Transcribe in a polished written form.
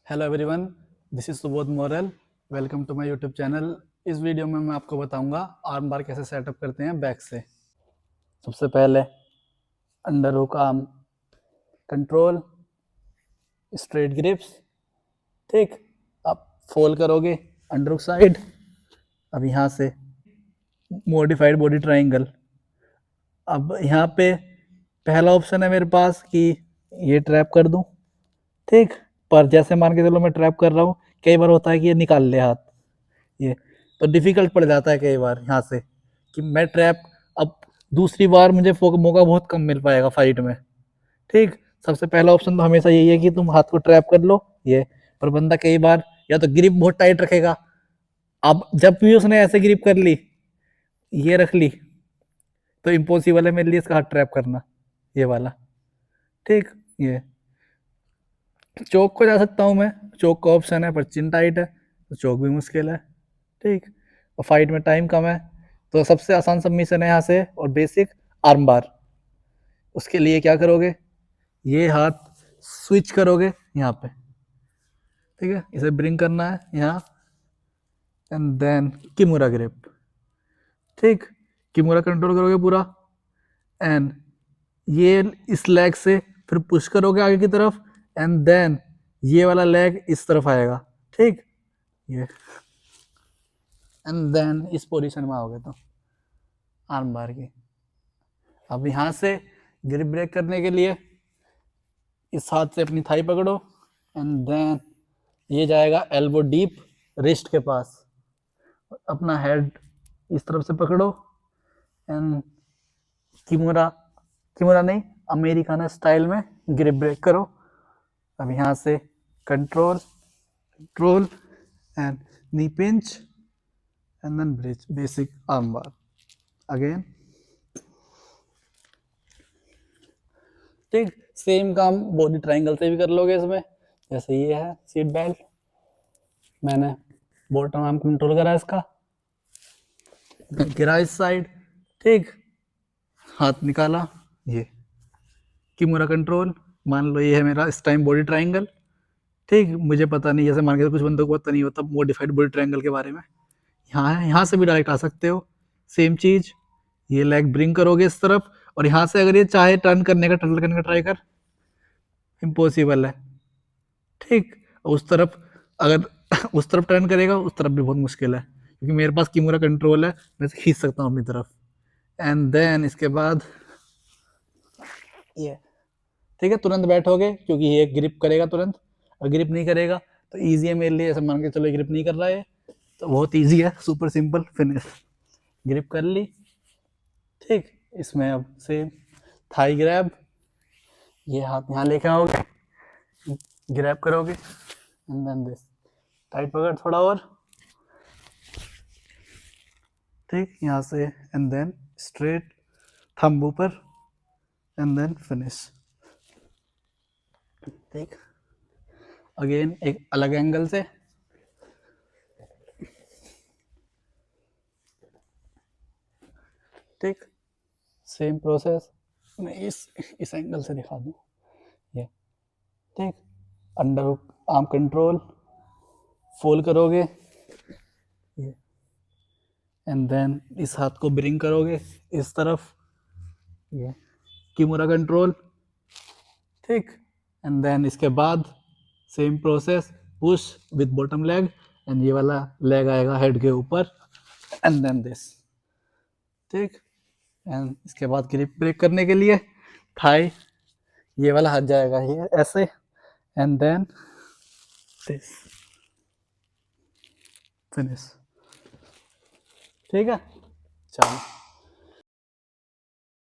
Hello everyone, this is Subodh Moral. Welcome to my YouTube channel. इस video में मैं आपको बताऊंगा आर्म बार कैसे सेटअप करते हैं बैक से। सबसे पहले under hook arm control, straight grips. ठीक, आप फोल्ड करोगे अंडर हुक साइड। अब यहाँ से मॉडिफाइड बॉडी ट्रायंगल। अब यहाँ पे पहला ऑप्शन है मेरे पास कि ये ट्रैप कर दूं। ठीक, पर जैसे मान के चलो मैं ट्रैप कर रहा हूँ, कई बार होता है कि ये निकाल ले हाथ, ये तो डिफिकल्ट पड़ जाता है कई बार यहाँ से कि मैं ट्रैप। अब दूसरी बार मुझे मौका बहुत कम मिल पाएगा फाइट में। ठीक, सबसे पहला ऑप्शन तो हमेशा यही है कि तुम हाथ को ट्रैप कर लो ये। पर बंदा कई बार या तो ग्रिप बहुत टाइट रखेगा। अब जब भी उसने ऐसे ग्रिप कर ली, ये रख ली, तो इम्पॉसिबल है मेरे लिए इसका हाथ ट्रैप करना, ये वाला। ठीक, ये चौक को जा सकता हूँ मैं, चौक का ऑप्शन है, पर चिन टाइट है तो चौक भी मुश्किल है। ठीक, और फाइट में टाइम कम है, तो सबसे आसान सबमिशन है यहाँ से और बेसिक आर्म बार। उसके लिए क्या करोगे, ये हाथ स्विच करोगे यहाँ पे। ठीक है, इसे ब्रिंग करना है यहाँ एंड देन किमुरा ग्रिप। ठीक, किमुरा कंट्रोल करोगे पूरा एंड ये इस लेग से फिर पुश करोगे आगे की तरफ एंड देन ये वाला लेग इस तरफ आएगा। ठीक, ये एंड देन इस पोजीशन में आओगे तो आर्म बार की। अब यहाँ से ग्रिप ब्रेक करने के लिए इस हाथ से अपनी थाई पकड़ो एंड देन ये जाएगा एल्बो डीप रिस्ट के पास। अपना हेड इस तरफ से पकड़ो एंड किमुरा किमुरा नहीं, अमेरिकाना स्टाइल में ग्रिप ब्रेक करो। अब यहाँ से control control and knee pinch and then bridge, basic arm bar again. ठीक, सेम काम बॉडी ट्रायंगल से भी कर लोगे इसमें। जैसे ये है सीट बेल्ट, मैंने बॉटम आर्म कंट्रोल करा इसका, गिरा इस साइड। ठीक, हाथ निकाला, ये किमुरा कंट्रोल। मान लो ये है मेरा इस टाइम बॉडी ट्रायंगल। ठीक, मुझे पता नहीं, जैसे मान के कुछ बंदों को पता नहीं होता मॉडिफाइड बॉडी ट्रायंगल के बारे में। यहाँ है, यहाँ से भी डायरेक्ट आ सकते हो। सेम चीज, ये लेग ब्रिंग करोगे इस तरफ और यहाँ से अगर ये चाहे टर्न करने का ट्राई कर, इम्पॉसिबल है। ठीक, उस तरफ अगर उस तरफ टर्न करेगा, उस तरफ भी बहुत मुश्किल है क्योंकि मेरे पास किमुरा कंट्रोल है, मैं इसे खींच सकता हूँ अपनी तरफ एंड देन इसके बाद ये। ठीक है, तुरंत बैठोगे क्योंकि ये ग्रिप करेगा तुरंत, और ग्रिप नहीं करेगा तो ईजी है मेरे लिए। ऐसा मान के चलो ग्रिप नहीं कर रहा है तो बहुत ईजी है, सुपर सिंपल फिनिश। ग्रिप कर ली। ठीक, इसमें अब सेम थाई ग्रैब, ये हाथ यहाँ लेके आओगे, ग्रैब करोगे एंड देन दिस, टाइट पकड़ थोड़ा और। ठीक, यहाँ से एंड देन स्ट्रेट थंब ऊपर एंड देन फिनिश। ठीक, अगेन एक अलग एंगल से। ठीक, सेम प्रोसेस, मैं इस एंगल से दिखा दूँ ये। ठीक, under hook arm control, fold करोगे ये एंड देन इस हाथ को ब्रिंग करोगे इस तरफ, ये किमुरा कंट्रोल। ठीक, एंड देन इसके बाद same process, push with bottom leg and ये वाला लेग आएगा हेड के ऊपर एंड देन दिस। ठीक, एंड इसके बाद ग्रिप ब्रेक करने के लिए थाई, ये वाला हाथ जाएगा ये ऐसे एंड देन दिस, फिनिश। ठीक है, चलो।